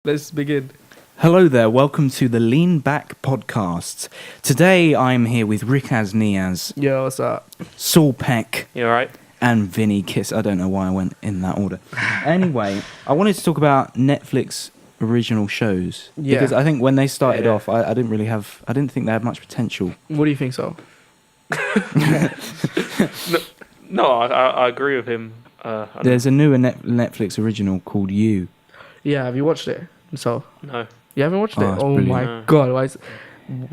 Let's begin. Hello there, welcome to the Lean Back Podcast. Today I'm here with Rikaz Niaz, Yo, what's up? Saul Peck, You alright? and Vinny Kiss. I don't know why I went in that order. Anyway, I wanted to talk about Netflix original shows. Yeah. Because I think when they started Yeah. off, I didn't think they had much potential. What do you think, so? No, I agree with him. There's a newer Netflix original called You. Yeah, have you watched it? So, No. you haven't watched it? Oh, it's Oh brilliant. my No. god, why is...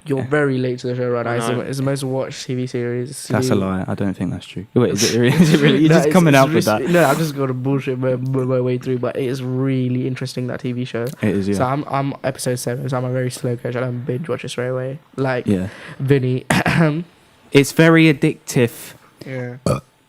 You're very late to the show right now. No. It's the most watched TV series. That's a lie. I don't think that's true. Wait, is it really? You're No, just it's- coming it's out with that. No, I'm just going to bullshit my way through, but it is really interesting, that TV show. It is, yeah. So I'm episode 7, so I'm a very slow coach. I don't binge watch it straight away. Like, Yeah. Vinny. It's very addictive. Yeah.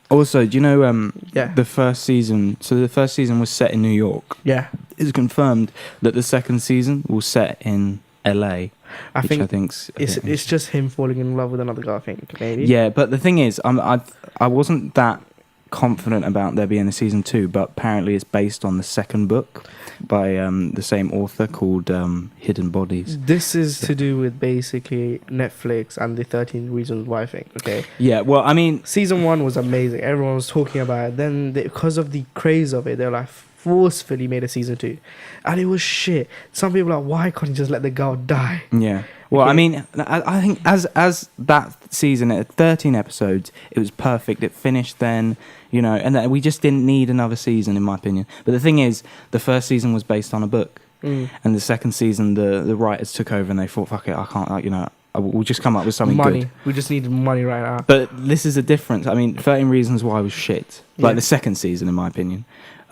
Also, do you know Yeah. the first season? So the first season was set in New York. Yeah. It's confirmed that the second season will set in LA. I which think I think's a bit- it's just him falling in love with another girl, I think, maybe. yeah. But the thing is, I wasn't that confident about there being a season 2, but apparently it's based on the second book by the same author called Hidden Bodies. This is to do with basically Netflix and the 13 Reasons Why thing, okay? Yeah. Well, I mean, Season 1 was amazing. Everyone was talking about it. Then, because of the craze of it, they're like forcefully made a season 2. And it was shit. Some people are like, why can't you just let the girl die? yeah. Well, Okay. I mean, I think as that season at 13 episodes, it was perfect. It finished then, you know, and we just didn't need another season, in my opinion. But the thing is, the first season was based on a book, and the second season, the writers took over and they thought, fuck it, I can't, we'll just come up with something Money. good. We just needed money right now. But this is a difference. I mean, 13 Reasons Why was shit. Like Yeah. the second season, in my opinion.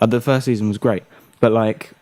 The first season was great, but like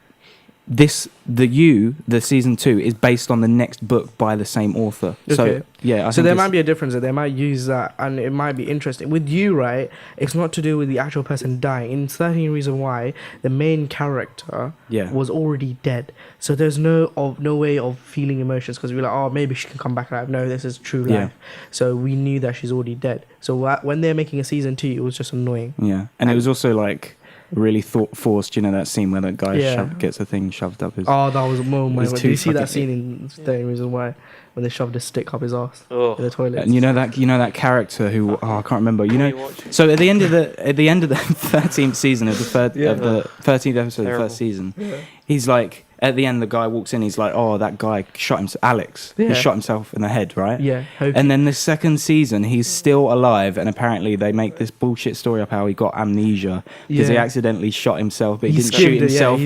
the season 2 is based on the next book by the same author. Okay. So yeah, So there might be a difference. They might use that, and it might be interesting. With you, right? It's not to do with the actual person dying. In 13 Reasons Why, the main character Yeah. was already dead. So there's no way of feeling emotions, because we're like, oh, maybe she can come back alive. No, this is true life. Yeah. So we knew that she's already dead. So when they're making a season 2, it was just annoying. Yeah, and it was also like really forced. You know that scene where that guy Yeah. gets a thing shoved up his. Oh, that was a moment. It's Did too you see that fucking- scene in 13 Reasons Why, when they shoved a stick up his ass Oh. in the toilet? And you know that character who I can't remember. You What are know, you watching? so at the end of the 13th season of the third Yeah. of the 13th episode of the Terrible. first season, Yeah. he's like at the end the guy walks in. He's like, oh, that guy shot himself. Alex, Yeah. he shot himself in the head, right? Yeah. And then the second season, he's still alive, and apparently they make this bullshit story of how he got amnesia because he Yeah. accidentally shot himself, but he didn't skimmed shoot it, yeah, himself.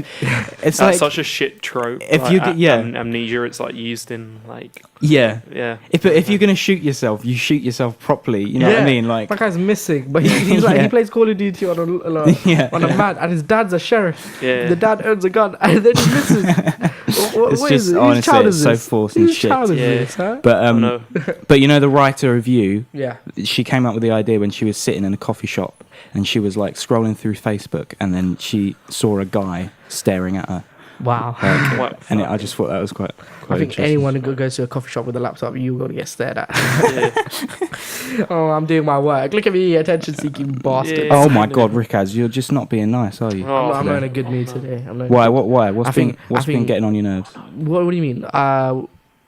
It's That's like, such a shit trope. If like, you get- yeah. amnesia, it's like used in like yeah. yeah. If you're gonna shoot yourself, you shoot yourself properly. You know what I Yeah. mean? Like, that guy's missing, but he's like, Yeah. he plays Call of Duty on a yeah. on a man, and his dad's a sheriff. Yeah. The dad owns a gun, and then he misses. It's What just is it? Whose honestly, child it's is so this? forced and Whose shit. child is Yeah. this, huh? But Oh, no. but you know the writer of You, Yeah. she came up with the idea when she was sitting in a coffee shop and she was like scrolling through Facebook, and then she saw a guy staring at her, Wow. like, What? and I just thought that was quite I think interesting. anyone who goes to a coffee shop with a laptop, you're gonna get stared at. Yeah. Oh, I'm doing my work. Look at me, attention-seeking bastard. Yeah. Oh my God, Rikaz, you're just not being nice, are you? Oh, I'm today? not in a good mood today. I'm not Why? Why? What's I think- been I think- getting on your nerves? What do you mean?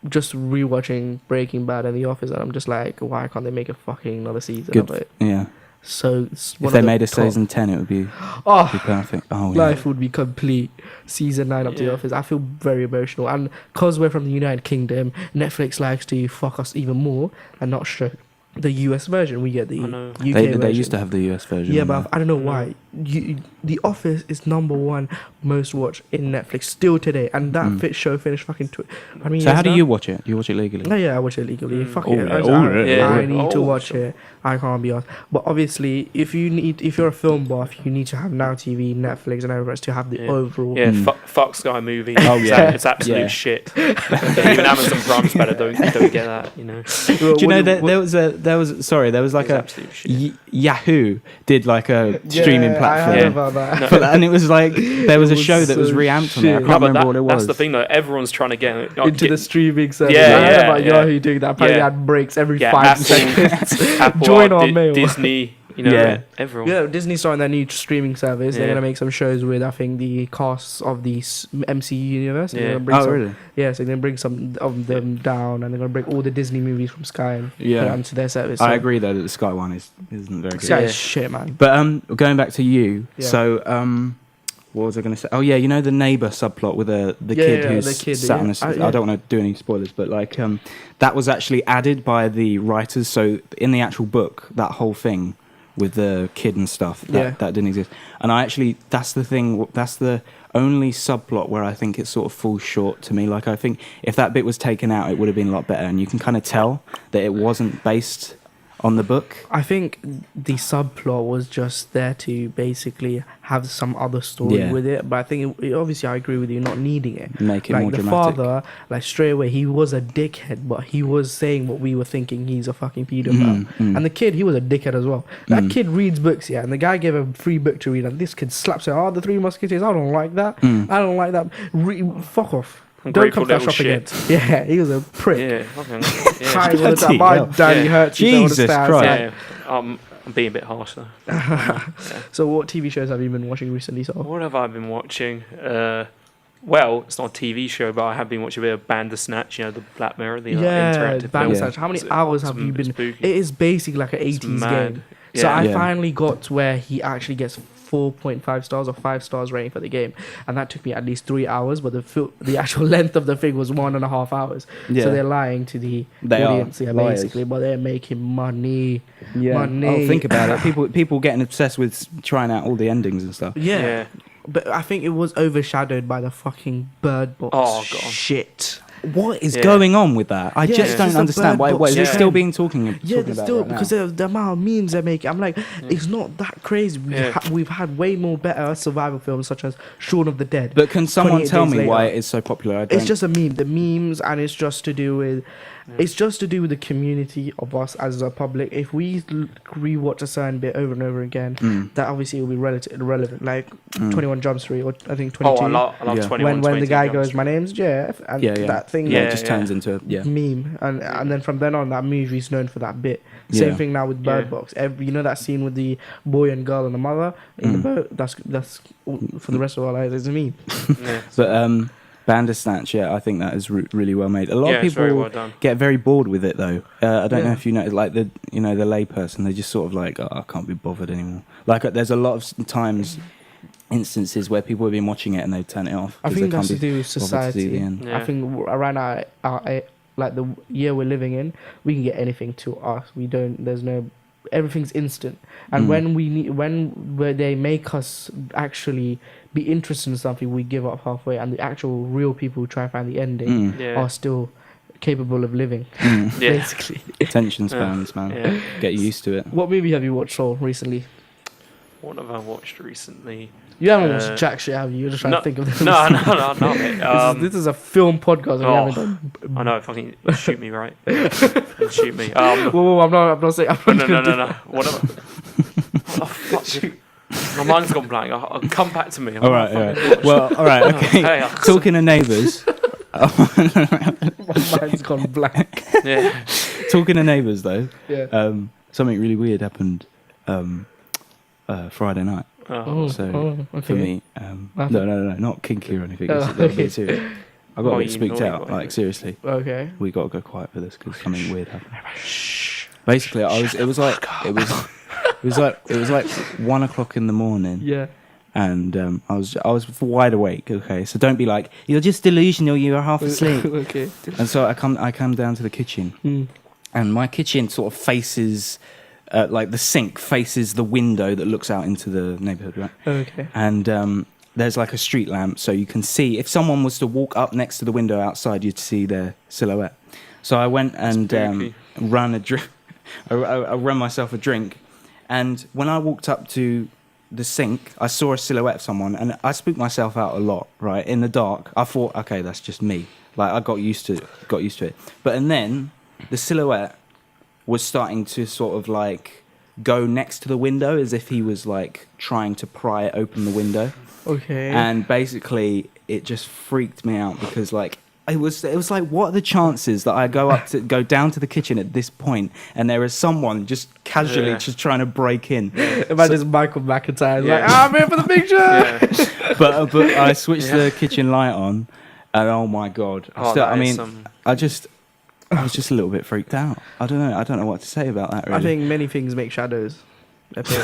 Just rewatching Breaking Bad and The Office, and I'm just like, why can't they make a fucking another season Good. of it? Yeah. So it's one If of they the made a top- season 10, it would be Oh, perfect. Oh, yeah. life would be complete. Season 9 of The Yeah. Office. I feel very emotional, and because we're from the United Kingdom, Netflix likes to fuck us even more and not show the US version. We get the I know. UK They version. used to have the US version. Yeah, on but there. I don't know why. The Office is #1 most watched in Netflix still today, and that show finished fucking. I mean, So how do you watch it? Do you watch it legally? No, yeah, I watch it legally. Fuck Oh, it. yeah. I, Oh, I- yeah. I Yeah. need to Oh, watch sure. it. I can't be honest. But obviously, if you're a film buff, you need to have Now TV, Netflix, and everything else to have the Yeah. overall. Yeah, Mm. fuck Sky Movie. Oh, It's yeah. it's absolute Yeah. shit. Even Amazon Prime's better. Don't get that. You know, Well, Do you know what- that there was like It's a absolute shit. Yahoo did like a Yeah, streaming I platform. heard about that. No. And it was like there was It a was show that was so reamped on there. I shit. can't No, but remember what it was. that's the thing though. Everyone's trying to get Into the streaming service. Yeah, I heard yeah, about yeah. Yahoo doing that. Apparently, Yeah. had breaks every Yeah, 5 Apple- seconds. Apple, Join our mail. Disney. You know, Yeah. everyone. Yeah, Disney's starting their new streaming service. They're Yeah. gonna make some shows with, I think, the casts of the MCU universe. They're Yeah. gonna bring Oh, some, really? Yeah, so they're gonna bring some of them down, and they're gonna bring all the Disney movies from Sky and put it Yeah. onto their service. I agree though that the Sky one isn't very good. Sky Yeah. is shit, man. But going back to you, Yeah. so what was I going to say? Oh yeah, you know the neighbor subplot with the Yeah, kid yeah, who's the kid, sat yeah. on a. Yeah. I don't want to do any spoilers, but like that was actually added by the writers. So in the actual book, that whole thing with the kid and stuff that didn't exist. And I actually, that's the thing. That's the only subplot where I think it sort of falls short to me. Like I think if that bit was taken out, it would have been a lot better. And you can kind of tell that it wasn't based on the book. I think the subplot was just there to basically have some other story Yeah. with it, but I think obviously I agree with you not needing it. Make it Like more the dramatic. father, like straight away, he was a dickhead, but he was saying what we were thinking. He's a fucking pedophile. And the kid, he was a dickhead as well. That kid reads books, yeah, and the guy gave him a free book to read, and this kid slaps it. Oh, the Three Musketeers. I don't like that. I don't like that. Fuck off. Don't come to that Ungrateful shop again. little Yeah, he was a prick. Yeah, fucking. Yeah. Crying all the time. Bloody My hell. daddy Yeah. hurts you. don't Jesus understand. Christ. It's like- Yeah, I'm being a bit harsh though. So what TV shows have you been watching recently? So What have I been watching? Well, it's not a TV show, but I have been watching a bit of Bandersnatch, you know, the Black Mirror, the yeah, interactive film. Bandersnatch. How many It's hours have awesome, you it's been? spooky. It is basically like an It's 80s mad. game. Yeah. So I Yeah. finally got to where he actually gets 4.5 stars or 5 stars rating for the game, and that took me at least 3 hours. But the actual length of the thing was 1.5 hours. Yeah. So they're lying to the They are audience, yeah, liars. basically. But they're making money. Yeah. Money. Oh, think about it. People getting obsessed with trying out all the endings and stuff. Yeah. Yeah. But I think it was overshadowed by the fucking Bird Box Oh, God. shit. What is Yeah. going on with that? I Yeah, just it's don't just a understand why. Bird What is Box it still thing. being talking Yeah, talking there's about still right now? because of the amount of memes they're making. I'm like, it's not that crazy. Yeah. We've had way more better survival films such as Shaun of the Dead. But can someone 28 tell days me why later. it is so popular? I It's don't- just a meme. The memes, and it's just to do with, it's just to do with the community of us as a public. If we rewatch a certain bit over and over again, that obviously will be irrelevant. Like 21 Jump Street, or I think 22. Oh, I love Yeah. 21. when the guy 22 goes, Jump "My name's Jeff," and Yeah, yeah. that thing, yeah, Yeah, it just yeah. turns into meme, and then from then on, that movie's known for that bit. Same Yeah. thing now with Bird Yeah. Box. You know that scene with the boy and girl and the mother in the boat. That's for the rest of our lives. It's a meme. Street. Yeah. But Bandersnatch, yeah, I think that is really well made. A lot Yeah, of it's very people well done. get very bored with it though. I don't know Yeah. if you know, like the layperson, they just sort of like, oh, I can't be bothered anymore. Like there's a lot of times, instances where people have been watching it and they turn it off. I 'cause think they that's to can't be do with bothered to see the society. end. Yeah. I think around our like the year we're living in, we can get anything to us. We don't. There's no. Everything's instant, and when they make us actually be interested in something, we give up halfway, and the actual real people who try and find the ending Yeah. are still capable of living. Yeah. Basically. Attention spans, man. Yeah. Get used to it. What movie have you watched Soul recently? What have I watched recently? You haven't Uh, watched jack shit, have you? You're just trying no, to think of this. No, mate. This is a film podcast. And oh, we haven't done. I know, fucking shoot me, right? Shoot me. Whoa, I'm not saying. I'm not No. gonna do- What have I... Oh, fuck. My mind's gone blank. I'll come back to me. All right, all right. Well, all right, okay. Hey, Talking to neighbours. My mind's gone blank. yeah. Talking to neighbours, though. Yeah. Something really weird happened Friday night. Oh. So okay. for me, What no, not kinky or anything. It's Oh, a little okay. bit serious. I got Oh, a bit you spooked naughty out. boy. Like seriously, Okay. we got to go quiet for this because something weird happened. Basically, it was like 1 o'clock in the morning, Yeah. and I was wide awake. Okay, so don't be like you're just delusional. You're half asleep. Okay. And so I come down to the kitchen, Mm. and my kitchen sort of faces, like the sink faces the window that looks out into the neighbourhood, right? Okay. And there's like a street lamp, so you can see if someone was to walk up next to the window outside, you'd see their silhouette. So I went and Spooky. ran a drink. I ran myself a drink, and when I walked up to the sink, I saw a silhouette of someone, and I spooked myself out a lot. Right in the dark, I thought, okay, that's just me. Like I got used to it. But and then the silhouette was starting to sort of like go next to the window as if he was like trying to pry open the window. Okay. And basically, it just freaked me out because, like, it was like, what are the chances that I go down to the kitchen at this point and there is someone just casually just trying to break in? Imagine it's Michael McIntyre Yeah. like, I'm here for the picture. Yeah. But I switched the kitchen light on, and oh my god! I was just a little bit freaked out. I don't know what to say about that. Really. I think many things make shadows appear.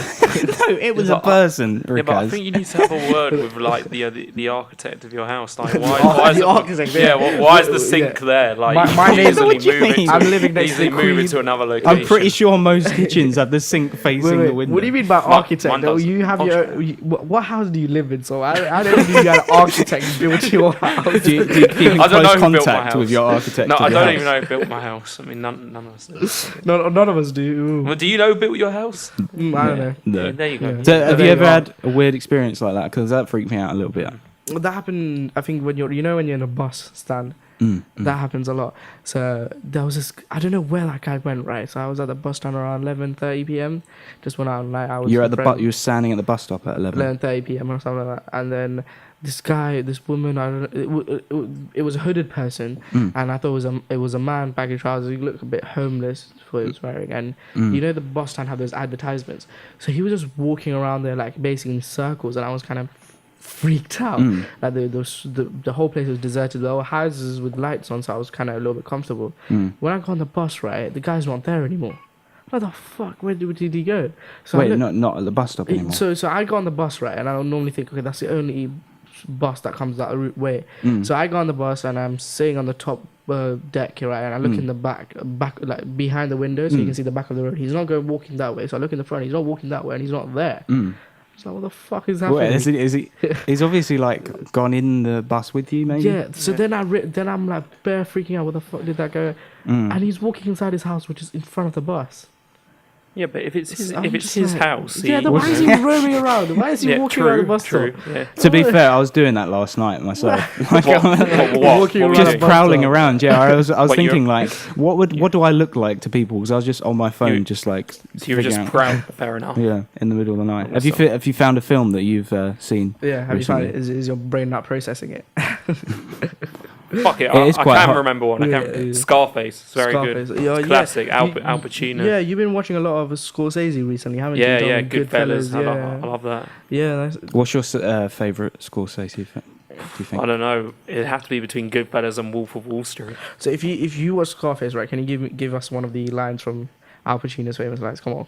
No, it was a person. Yeah, but I Rikaz. think you need to have a word with like the architect of your house. Like, why is the it, architect, yeah, why is the sink yeah. there? Like, My you neighbour- easily What do you move it. mean? I'm living next to Easily the move Queen. it to another location. I'm pretty sure most kitchens have the sink facing the window. What do you mean by architect? mine though? does. You have Contract. what house do you live in? So I don't think you had an architect build your house. Do you keep in I don't know close who built my contact with house. your architect? No, of I your don't house? even know who built my house. I mean, none of us do. None of us do. Well, do you know who built your house? I don't know. No. Yeah, there you go. Yeah. So, have There you you ever are. had a weird experience like that? Because that freaked me out a little bit. Well, that happened. I think when you're in a bus stand, that happens a lot. So there was this. I don't know where that guy went. Right. So I was at the bus stand around 11:30 p.m. Just went out and like I was. You're at the you were standing at the bus stop at 11. 11:30 p.m. or something like that, and then this woman, I don't know, it was a hooded person, and I thought it was a man baggy trousers. He looked a bit homeless for what he was wearing, and you know the bus stand have those advertisements, so he was just walking around there like basically in circles, and I was kind of freaked out. Like the whole place was deserted. There were houses with lights on, so I was kind of a little bit comfortable. When I got on the bus, right, the guy's not there anymore. What the fuck? Where did he go? So Wait, not at the bus stop anymore. So I got on the bus, right, and I normally think, okay, that's the only bus that comes that way. So I got on the bus and I'm sitting on the top deck, right, and I look in the back like behind the window, so you can see the back of the road. He's not walking that way, so I look in the front. He's not walking that way, and he's not there. So what the fuck is happening? Wait, is he? He's obviously like gone in the bus with you, maybe. Yeah. So then I'm like bare freaking out. Where the fuck did that go? And he's walking inside his house, which is in front of the bus. Yeah, but if it's his, I'm if it's just his like, house, yeah, then why is he roaming around? Why is he walking around the bus stop? Yeah. To be fair, I was doing that last night myself. Like, Walking around just a bus prowling stop. around. Yeah, I was What, thinking like, what do I look like to people? Because I was just on my phone, just like. So you were just figuring out- proud. Fair enough. Yeah, in the middle of the night. What's Have you found a film that you've seen? Yeah. Have you found it? recently? Is your brain not processing it? Fuck it, It is I quite can hot. remember one. Yeah. Scarface. It's very Scarface. good. Yeah, It's yeah. classic. Al Pacino. Yeah, you've been watching a lot of Scorsese recently, haven't you? yeah, You've yeah. done Goodfellas. Yeah, I love that. yeah. What's your favourite Scorsese film? Do you think? I don't know. It'd have to be between Goodfellas and Wolf of Wall Street. So if you watch Scarface, right? Can you give us one of the lines from Al Pacino's famous lines? Come on.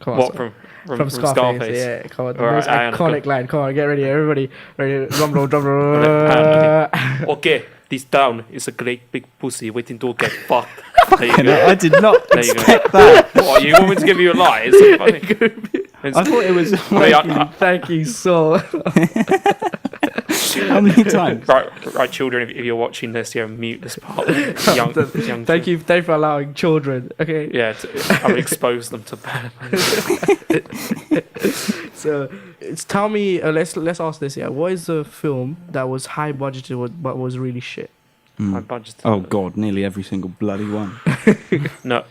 What son. from Scarface? Scarface? Yeah, come on. The Alright, most hang on, iconic line. Come on, get ready, everybody. Ready? Drum roll. Okay, this town is a great big pussy waiting to get fucked. There you I go. did not There you go. expect that. What, you want me to give you a lie? It's so funny. I thought it was. Thank you so. How many times? Right, children, if you're watching this, mute this part. Young Thank you for allowing children. Okay. Yeah, I've exposed them to bad. So tell me. Let's ask this. Yeah, what is the film that was high budgeted but was really shit? My budget. Oh God, nearly every single bloody one. No,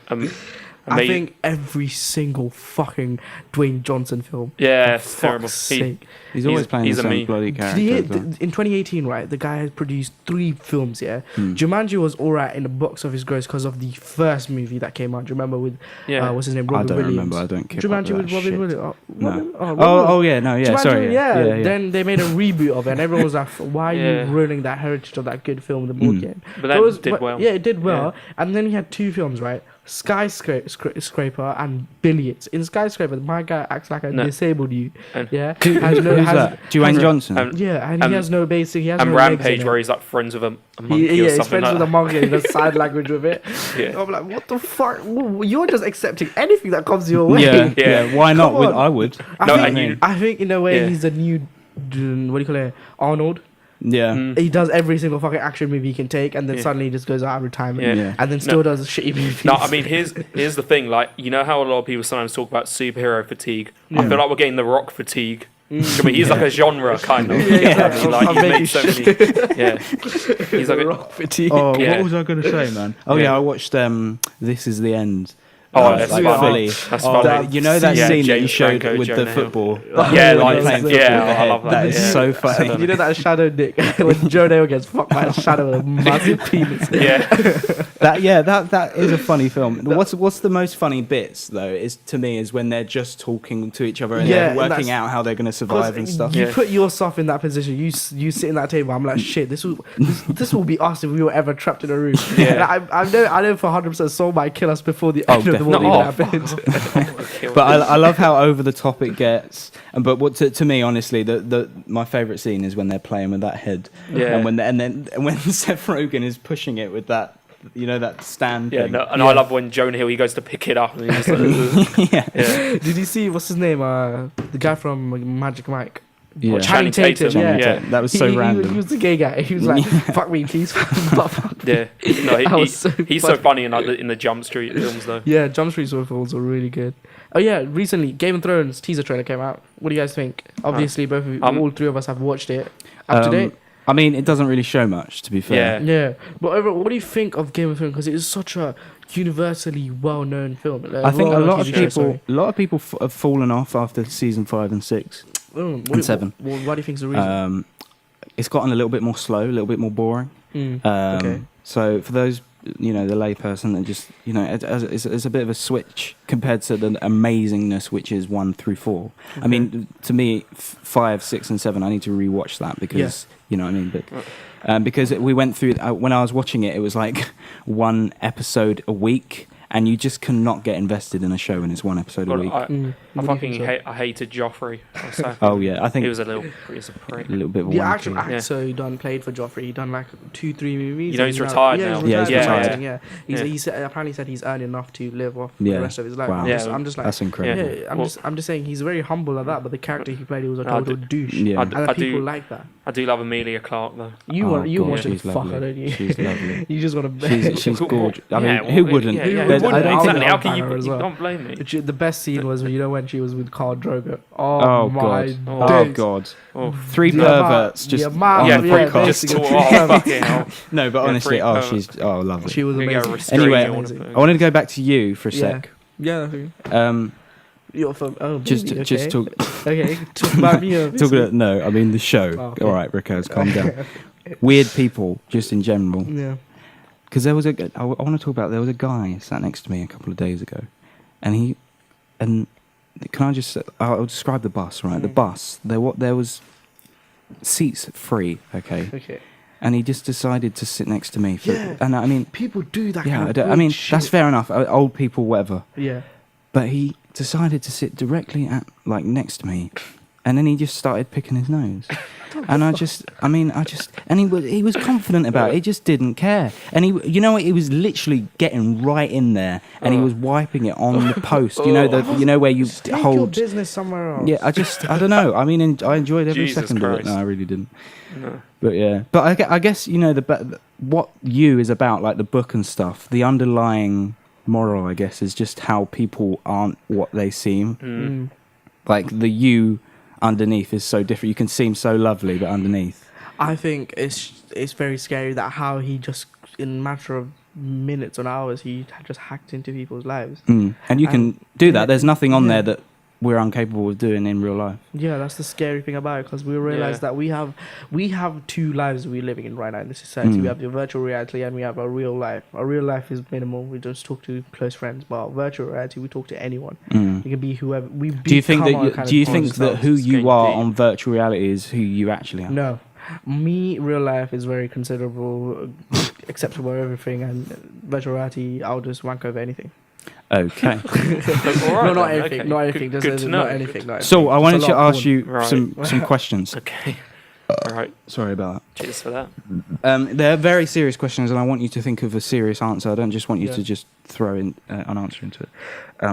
I think every single fucking Dwayne Johnson film. yeah, For it's terrible. fuck's sake. He's always playing he's the a same me. bloody character. as well. In 2018, right, the guy has produced 3 films, yeah? Jumanji was alright in the box office gross because of the first movie that came out. Do you remember with, what's his name, I Robin don't Williams? remember. I don't care. Jumanji with Robin Williams. No. Robin Yeah, no, yeah. Jumanji, Sorry. Yeah. Then they made a reboot of it, and everyone was like, "Why are Yeah. you ruining that heritage of that good film, the board game?" But that did well. Yeah, it did well. And then he had 2 films, right? Skyscraper and Billions. In Skyscraper, my guy acts like a disabled you. And- Yeah, Who's that? Dwayne Johnson. Yeah, and he has no basic. He has And no legs in Rampage, it. where he's like friends with a monkey Yeah, or he's something friends like with a that. monkey. He does sign language with it. Yeah. I'm like, what the fuck? You're just accepting anything that comes your way. Yeah, Yeah. yeah. Why not? Come on. I would. No, I and think, you- I think in a way Yeah. he's the new, what do you call it, Arnold. Yeah. He does every single fucking action movie he can take, and then Yeah. suddenly he just goes out of retirement, Yeah. and then still does shitty movies. No, I mean here's the thing. Like, you know how a lot of people sometimes talk about superhero fatigue. I feel like we're getting the Rock fatigue. I mean, he's like a genre kind of. Yeah, You know what I yeah. mean? Like, I'm he's making made so many. Yeah, he's like Rock fatigue. Oh, Yeah. what was I going to say, man? Oh Yeah. yeah, I watched This Is the End Oh, that's like funny. fully. That's funny. You know that Yeah, scene that you James showed Franco, with Jonah the Hill. football? Yeah, When like, you're playing yeah, football with the I head. love that. That is Yeah. so funny. You know that Shadow Nick when Joe Dale gets fucked by a shadow with a massive penis. Yeah. That is a funny film. What's the most funny bits though is to me is when they're just talking to each other and Yeah, they're and working that's- out how they're going to survive and stuff. You Yeah. put yourself in that position. You sit in that table. I'm like, shit. This will be us if we were ever trapped in a room. Yeah. And I know for 100% Soul might kill us before the Oh, end of the world definitely. even happens. But I love how over the top it gets. But what to me, honestly, my favourite scene is when they're playing with that head, Yeah. and when Seth Rogen is pushing it with that, that stand Yeah, thing. no, and I love when Jonah Hill, he goes to pick it up and he's just like, yeah. yeah. Did you see what's his name? The guy from Magic Mike. Yeah. Channing Tatum. Channing Yeah. Tatum. That was so random. He was the gay guy. He was like, "Fuck me, please." Yeah. No, That was so he's so funny in in the Jump Street films though. Yeah, Jump Street films are really good. Oh yeah, recently Game of Thrones teaser trailer came out. What do you guys think? Obviously, both of you, all three of us have watched it. Up to date. I mean, it doesn't really show much, to be fair. Yeah, but overall, what do you think of Game of Thrones? Because it is such a universally well-known film. I think a lot of TV people have fallen off after season 5 and 6 and 7. Why do you think is the reason? It's gotten a little bit more slow, a little bit more boring. Okay. So for those, the layperson that just, it's a bit of a switch compared to the amazingness which is 1 through 4. Okay. I mean, to me, 5, 6, and 7, I need to rewatch that because, you know what I mean? But because we went through, when I was watching it, it was like 1 episode a week. And you just cannot get invested in a show when it's 1 episode a week. I hated Joffrey. Oh yeah, I think he was a prick. A little bit of a The wanker. actual actor who played for Joffrey, he done like 2-3 movies. You know, he's retired now. He's Yeah. retiring, yeah. He apparently said he's earned enough to live off the rest of his life. Wow. I'm just like, That's incredible. yeah, I'm just saying he's very humble like that, but the character he played, he was a No, total douche. Yeah. And people like that. I do love Amelia Clarke though. You Oh, want God, to she's fuck lovely. her, don't you? She's lovely. You just want to. She's gorgeous. I mean, Yeah, who well, wouldn't? yeah, yeah. There's- Who I don't wouldn't? think- Exactly. How I'll can ban her as you well. don't blame me? The best scene was when she was with Khal Drogo. Oh my god! Oh days. god! Oh. 3 perverts just on Yeah, the free podcast. just basically. fucking hell. No, but Yeah, honestly, free oh, pervert. lovely. She was We get a amazing. restraining Anyway, order. I wanted to go back to you for a Yeah. sec. Yeah. You're from. Oh, Just baby, just okay. talk Okay, talk about me. talk about no, I mean the show. Oh, okay. All right, Rickos, calm down. Weird people, just in general. Yeah. Because I want to talk about, there was a guy sat next to me a couple of days ago, and can I just, I'll describe the bus, right? The bus, there was seats free, okay? Okay. And he just decided to sit next to me. Yeah. And I mean, People do that. yeah, kind of I mean, bullshit. that's fair enough, old people, whatever. Yeah. But he decided to sit directly next to me, and then he just started picking his nose. And and he was confident about it. He just didn't care. And he was literally getting right in there, and he was wiping it on the post. Where you Take your hold. business somewhere else. Yeah, I don't know. I mean, I enjoyed every Jesus second of it. Christ. No, I really didn't. No. But yeah, but I guess what You is about, like the book and stuff. The underlying moral, I guess, is just how people aren't what they seem. Like the You underneath is so different. You can seem so lovely, but underneath, I think it's very scary that how he just in a matter of minutes and hours he just hacked into people's lives. and you can do that. There's nothing on yeah. there that we're incapable of doing in real life. Yeah, that's the scary thing about it, because we realize that we have 2 lives we're living in right now in this society. We have the virtual reality and we have our real life. Our real life is minimal. We just talk to close friends, but our virtual reality we talk to anyone. You can be whoever. Do you think that who you are on virtual reality is who you actually are? No. Me, real life is very considerable, acceptable everything, and virtual reality, I'll just wank over anything. Okay. Alright, Not then, anything. okay. Not anything. Good Just to not know. anything. Not So I anything. wanted It's a to lot of ask porn. you Right. some questions. Okay. All right. Sorry about Cheers for that. that. They're very serious questions, and I want you to think of a serious answer. I don't just want you Yeah. to just throw in an answer into it.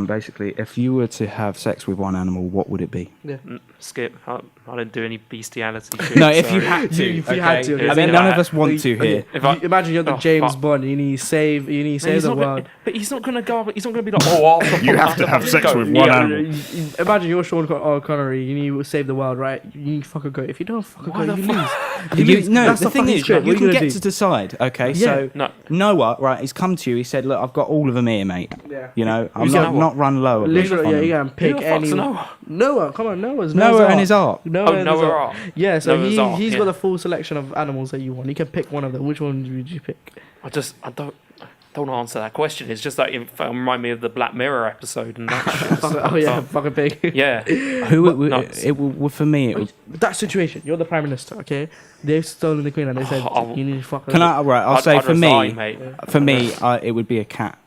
Basically, if you were to have sex with one animal, what would it be? Yeah. Skip. I don't do any bestiality shit. No, if you sorry. had to. If you had to, I okay. mean, If none I of had- us want to here. If I- Imagine you're the Oh, James fuck. Bond. You need to save the world. But he's not gonna go. He's not gonna be like, oh, You have to have sex with one animal. Imagine you're Sean Connery. You need to save the world, right? You need to fuck a goat. If you don't fuck a Why goat, the you lose. That's the thing fucking is, shit. you What are can gonna get do? to decide. Okay, Yeah. so No. Noah, right? He's come to you. He said, "Look, I've got all of them here, mate. Yeah. You know, I'm Who's not Noah? not run low. Literally, yeah, you can pick Who the fuck's any. Noah? Noah, come on, Noah's Noah and his ark. Noah Oh, and his Noah ark. Ark. Yeah, so Noah's Ark, he's yeah. got a full selection of animals that you want. You can pick one of them. Which one would you pick? I don't want to answer that question. It's just that it remind me of the Black Mirror episode and that shit. Oh yeah, fucking pig. Yeah. Who for me? It would, That situation, you're the prime minister, okay? They've stolen the queen and they said you need to fuck her. can I? Right, I'll say I'd for resign, me. mate. For me, it would be a cat.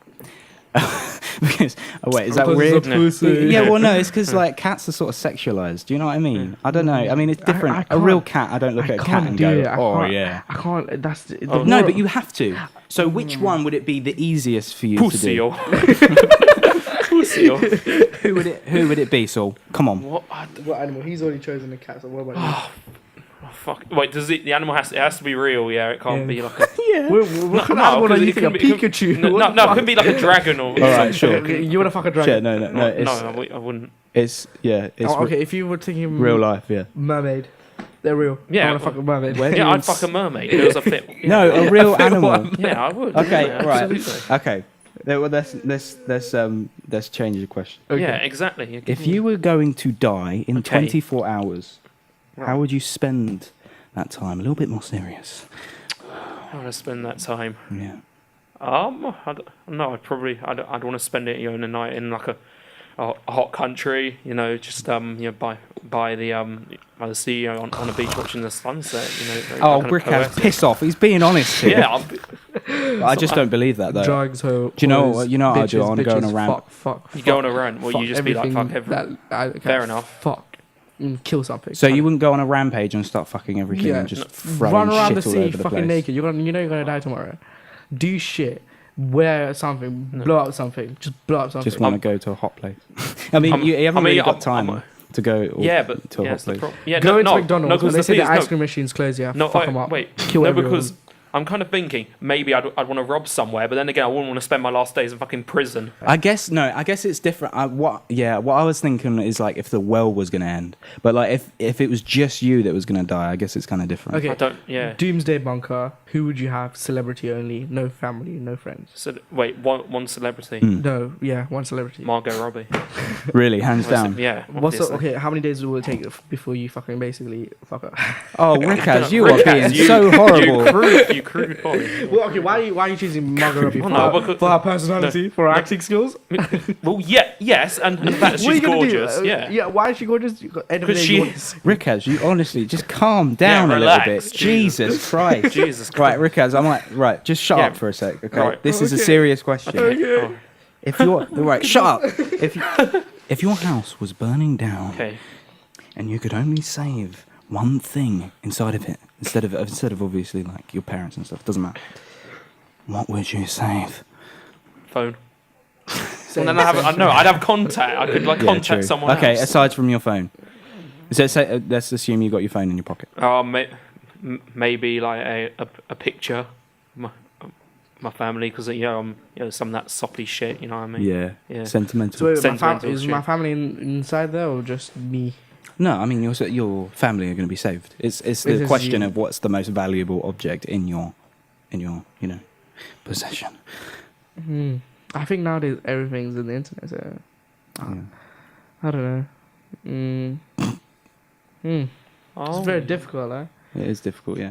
Because wait, is that Because weird? it's a pussy. Yeah, well, no, it's because like cats are sort of sexualized. Do you know what I mean? I don't know. I mean, it's different. I a real can't- cat, I don't look I at a cat can't and do go, it. I "Oh can't- yeah." I can't. That's the Oh, No, more- but you have to. So which one would it be the easiest for you Pussy to or pussy or do? Who would it be, Saul? Come on. what? What animal? He's already chosen the cat. So what about Oh, fuck. Wait, does the animal has to be real? Yeah, it can't Yeah. be like a you? What kind of animal are 'cause you it thinking? A can be- Pikachu? No, What the no, it fuck? could be like a dragon or. All right, sure. Okay, you want to fuck a Yeah, dragon? no, No, it's I wouldn't. it's Oh, okay, if you were thinking real life, yeah. mermaid, they're real. Yeah. I want to fuck a mermaid. Where- Yeah, I'd fuck a mermaid. It was a fit. Yeah. No, a real animal. Yeah, I would. Okay, yeah, right. absolutely. Okay. Well, let's change the question. Okay. Yeah, exactly. If you were going to die in Okay. 24 hours, how would you spend that time? A little bit more serious. how would I spend that time? Yeah. No, I'd want to spend it, in a night in like a hot country, just by the sea, on a beach watching the sunset, Oh, like Brick has poetic. piss off. He's being honest here. Yeah, I just don't believe that though. Drugs, ho. Do you know hoes, what- you know what I do? bitches, I wanna go on a bitches, rant. Fuck. you go on a rant, well, you just be like, fuck everything everyone. okay, Fair enough. Fuck. Kill something. So you wouldn't go on a rampage and start fucking everything Yeah. and just throwing run around shit the all sea over the fucking place. naked. You're gonna die tomorrow. Do shit. Wear something. No. Blow up something. Just blow up something. Just want to go to a hot place. I mean, you haven't really got time to go Yeah, but to a hot it's the place. problem. Yeah, Go into no, McDonald's no, when 'cause they say the thing is, ice cream machine's closed. Yeah, no, fuck them up. wait, Kill no, everyone. because I'm kind of thinking maybe I'd want to rob somewhere, but then again, I wouldn't want to spend my last days in fucking prison. I guess it's different. What I was thinking is like if the world was going to end, but like if it was just you that was going to die, I guess it's kind of different. Okay. I don't. Yeah. Doomsday bunker. Who would you have? Celebrity only. No family. No friends. So wait, one celebrity, No. Yeah, one celebrity. Margot Robbie. Really, hands down. Yeah. What's the, obviously. okay? How many days will it take before you fucking basically fuck her? Oh, Rickaz, you are Rickaz, being so horrible. You crude boy. Well, okay. Why are you choosing Margot Robbie Well, no, because- for her personality, for her acting skills? Well, yeah, yes, and the fact that What are she's you gonna do? gorgeous. Yeah. Yeah. Why is she gorgeous? Because she is. Rickaz, you honestly just calm down a little relax, bit. Jesus. Jesus Christ. Jesus Right, Christ. Rickaz, right, just shut Yeah. up for a sec, okay? Right. This is a Okay. serious question. Oh, If you're right, shut up. If your house was burning down okay. and you could only save one thing inside of it, instead of obviously like your parents and stuff, doesn't matter. What would you save? Phone. And then I'd have contact. I could Yeah, contact true. someone Okay, else. aside from your phone. So let's assume you got your phone in your pocket. Maybe like a picture, of my family, because some of that soppy shit. You know what I mean? Yeah. Yeah. Sentimental. So wait, Sentimental is shit. my family inside there or just me? No, I mean your family are going to be saved. It's This the is question you. of what's the most valuable object in your possession. I think nowadays everything's in the internet. So Yeah. I don't know. It's Oh. very difficult, eh? It is difficult, yeah.